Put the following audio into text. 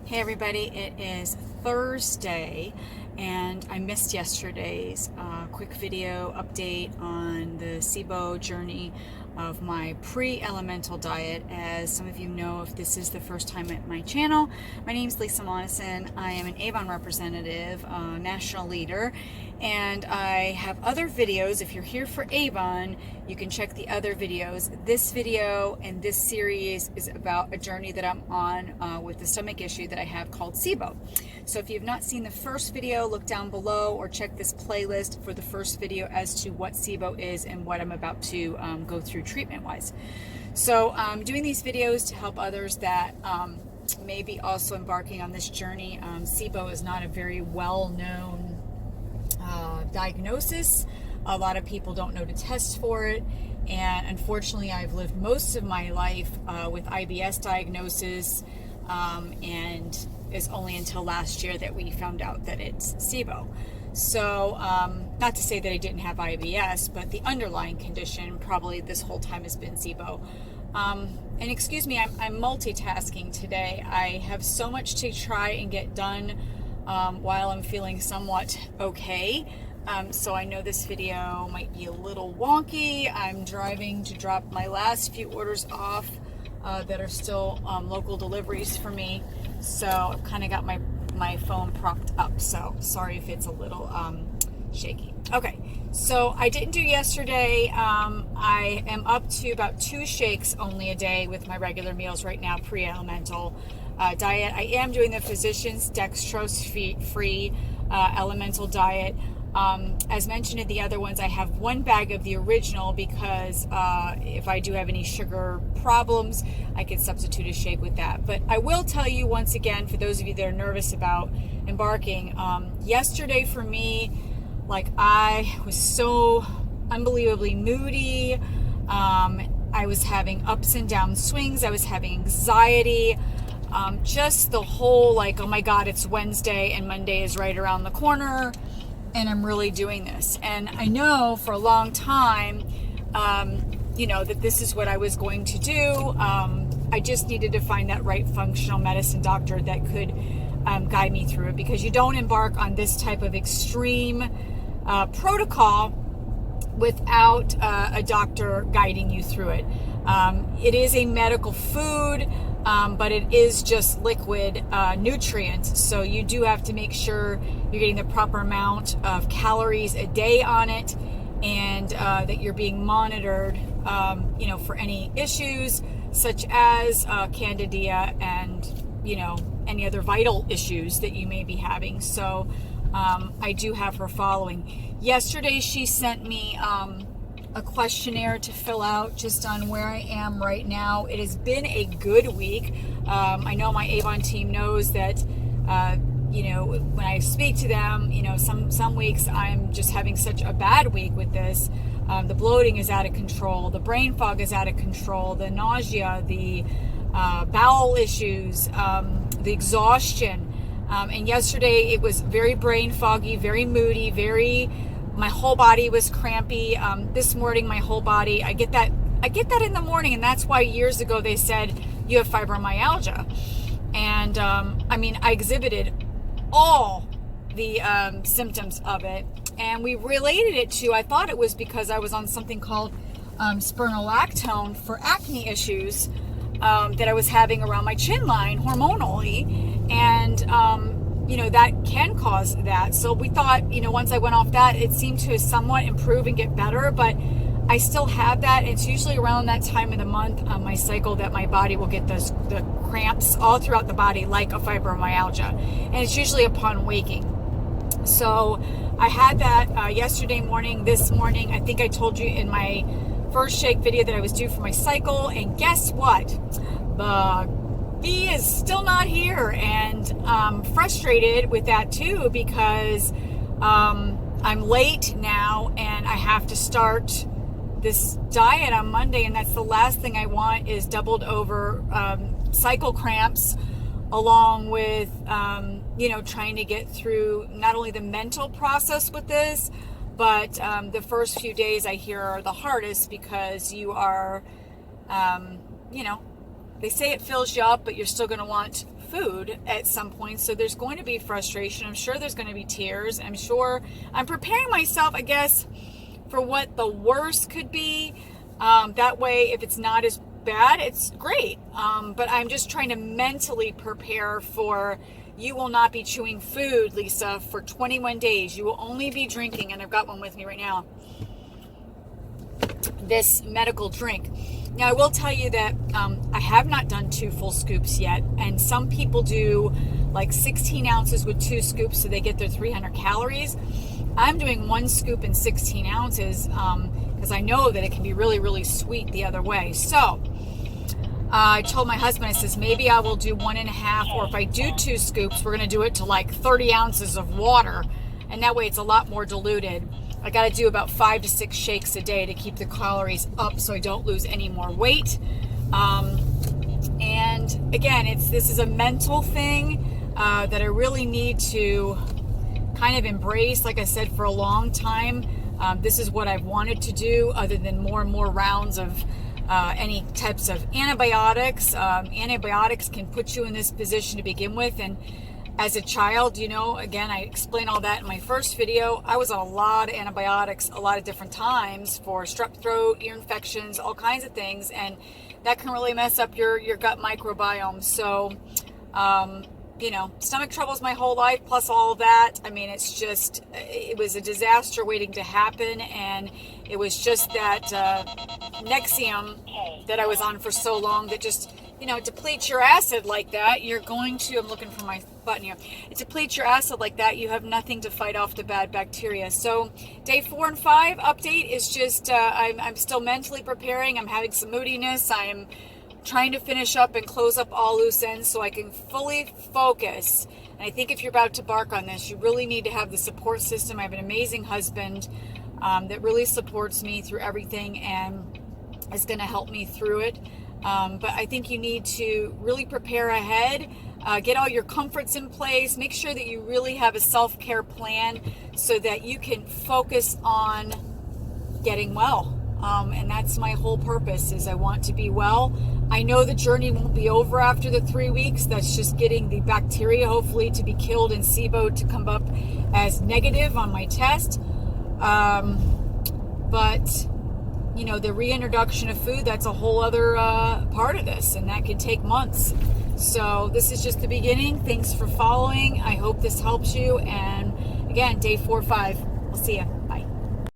Hey everybody, it is Thursday and I missed yesterday's quick video update on the Sibo journey of my pre-elemental diet. As some of you know, if this is the first time at my channel, my name is Lisa Monison. I am an Avon representative, national leader, and I have other videos. If you're here for Avon, you can check the other videos. This video and this series is about a journey that I'm on with the stomach issue that I have called Sibo. So if you've not seen the first video, look down below or check this playlist for the first video as to what Sibo is and what I'm about to go through treatment-wise. So I'm doing these videos to help others that may be also embarking on this journey. Sibo is not a very well-known diagnosis. A lot of people don't know to test for it, and unfortunately I've lived most of my life with IBS diagnosis, and it's only until last year that we found out that it's Sibo. So not to say that I didn't have IBS, but the underlying condition probably this whole time has been Sibo. And excuse me, I'm multitasking today. I have so much to try and get done while I'm feeling somewhat okay. So I know this video might be a little wonky. I'm driving to drop my last few orders off that are still local deliveries for me. So I've kind of got my phone propped up. So sorry if it's a little shaky. Okay, so I didn't do yesterday. I am up to about 2 shakes only a day with my regular meals right now, pre-elemental diet. I am doing the physician's dextrose-free elemental diet. As mentioned in the other ones, I have 1 bag of the original because if I do have any sugar problems, I can substitute a shake with that. But I will tell you once again, for those of you that are nervous about embarking, yesterday for me, like, I was so unbelievably moody. I was having ups and down swings. I was having anxiety. Just the whole, like, oh my God, it's Wednesday and Monday is right around the corner, and I'm really doing this. And I know for a long time, that this is what I was going to do. I just needed to find that right functional medicine doctor that could guide me through it, because you don't embark on this type of extreme protocol without a doctor guiding you through it. It is a medical food, but it is just liquid nutrients. So you do have to make sure you're getting the proper amount of calories a day on it, and that you're being monitored, for any issues such as candida and, any other vital issues that you may be having. So I do have her following. Yesterday she sent me a questionnaire to fill out just on where I am right now. It has been a good week. I know my Avon team knows that, when I speak to them, some weeks I'm just having such a bad week with this. The bloating is out of control. The brain fog is out of control. The nausea, the bowel issues, the exhaustion. And yesterday it was very brain foggy, very moody, my whole body was crampy. This morning, my whole body, I get that in the morning, and that's why years ago they said you have fibromyalgia. And I exhibited all the symptoms of it, and we related it to, I thought it was because I was on something called spironolactone for acne issues that I was having around my chin line hormonally, and that can cause that. So we thought, once I went off that, it seemed to somewhat improve and get better, but I still have that. It's usually around that time of the month on my cycle that my body will get the cramps all throughout the body, like a fibromyalgia, and it's usually upon waking. So I had that yesterday morning. This morning, I think I told you in my first shake video that I was due for my cycle, and guess what? The bee is still not here, and I'm frustrated with that too, because I'm late now and I have to start this diet on Monday, and that's the last thing I want is doubled over cycle cramps, along with trying to get through not only the mental process with this, but the first few days I hear are the hardest, because you are they say it fills you up, but you're still going to want food at some point. So there's going to be frustration. I'm sure there's going to be tears. I'm sure I'm preparing myself, I guess, for what the worst could be. That way, if it's not as bad, it's great. But I'm just trying to mentally prepare for, you will not be chewing food, Lisa, for 21 days. You will only be drinking, and I've got one with me right now, this medical drink. Now, I will tell you that I have not done 2 full scoops yet, and some people do like 16 ounces with 2 scoops so they get their 300 calories. I'm doing 1 scoop in 16 ounces because I know that it can be really, really sweet the other way. So I told my husband, I says, maybe I will do 1.5, or if I do 2 scoops, we're going to do it to like 30 ounces of water, and that way it's a lot more diluted. I got to do about 5 to 6 shakes a day to keep the calories up so I don't lose any more weight. And again, this is a mental thing that I really need to kind of embrace. Like I said, for a long time, this is what I've wanted to do, other than more and more rounds of any types of antibiotics. Antibiotics can put you in this position to begin with, and as a child, you know, again, I explained all that in my first video. I was on a lot of antibiotics a lot of different times for strep throat, ear infections, all kinds of things, and that can really mess up your gut microbiome. So, you know, stomach troubles my whole life, plus all of that. I mean, it was a disaster waiting to happen, and it was just that Nexium that I was on for so long that just, you know, depletes your acid like that. You're going to, I'm looking for my button here. It depletes your acid like that. You have nothing to fight off the bad bacteria. So day 4 and 5 update is just, I'm still mentally preparing. I'm having some moodiness. I am trying to finish up and close up all loose ends so I can fully focus. And I think if you're about to embark on this, you really need to have the support system. I have an amazing husband that really supports me through everything and is going to help me through it. But I think you need to really prepare ahead, get all your comforts in place, make sure that you really have a self-care plan so that you can focus on getting well. And that's my whole purpose, is I want to be well. I know the journey won't be over after the 3 weeks. That's just getting the bacteria, hopefully, to be killed in Sibo to come up as negative on my test. But you know, the reintroduction of food, that's a whole other part of this, and that can take months. So this is just the beginning. Thanks for following. I hope this helps you. And again, day 4 or 5. We'll see you. Bye.